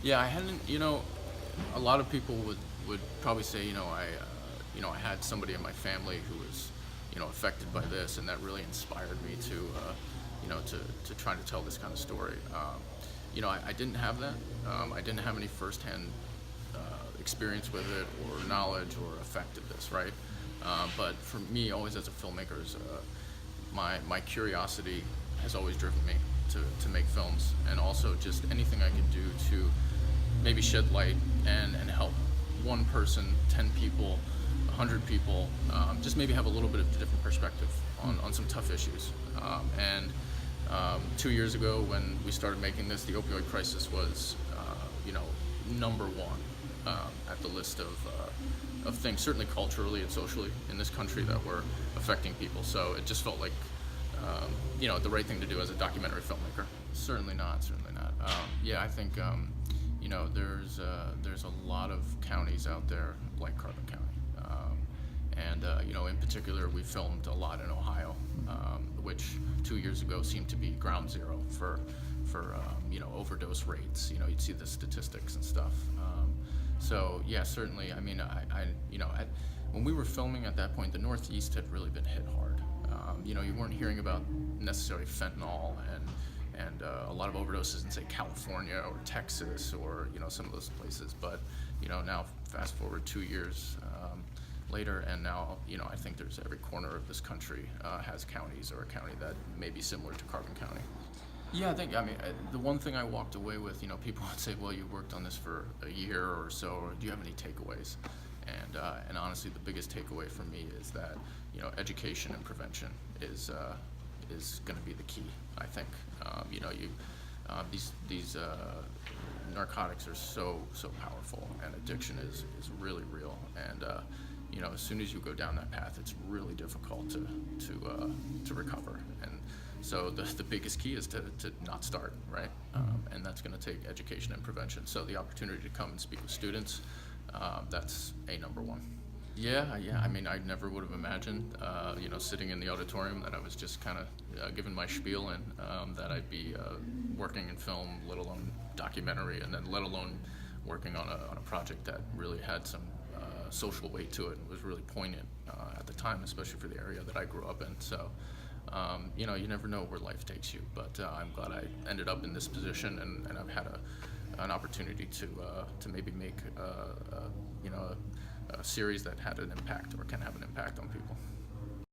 Yeah, I hadn't. A lot of people would probably say, I had somebody in my family who was, affected by this, and that really inspired me to, to try to tell this kind of story. I didn't have that. I didn't have any firsthand experience with it or knowledge or effect of this, right? But for me, always as a filmmaker, my curiosity has always driven me to make films, and also just anything I could do to maybe shed light and help one person, 10 people, 100 people, just maybe have a little bit of a different perspective on some tough issues. And 2 years ago, when we started making this, the opioid crisis was, number one at the list of things, certainly culturally and socially in this country, that were affecting people. So it just felt like, the right thing to do as a documentary filmmaker. Certainly not. Yeah, I think, there's a lot of counties out there like Carbon County. In particular, we filmed a lot in Ohio, which 2 years ago seemed to be ground zero for overdose rates. You'd see the statistics and stuff. So yeah, certainly. I mean, when we were filming at that point, the Northeast had really been hit hard. You weren't hearing about necessarily fentanyl and a lot of overdoses in, say, California or Texas or some of those places. But now fast forward 2 years later, and now I think there's every corner of this country has counties or a county that may be similar to Carbon County. Yeah, the one thing I walked away with, people would say, well, you worked on this for a year or so, or do you have any takeaways? And honestly, the biggest takeaway for me is that education and prevention is going to be the key. I think these narcotics are so powerful, and addiction is really real. And as soon as you go down that path, it's really difficult to recover. And so the biggest key is to not start, right? And that's going to take education and prevention. So the opportunity to come and speak with students, that's number one. Yeah. I mean, I never would have imagined, sitting in the auditorium, that I was just kind of given my spiel, and that I'd be working in film, let alone documentary, and then let alone working on a project that really had some social weight to it and was really poignant at the time, especially for the area that I grew up in. So, you never know where life takes you, but I'm glad I ended up in this position, and I've had an opportunity to maybe make a series that had an impact or can have an impact on people.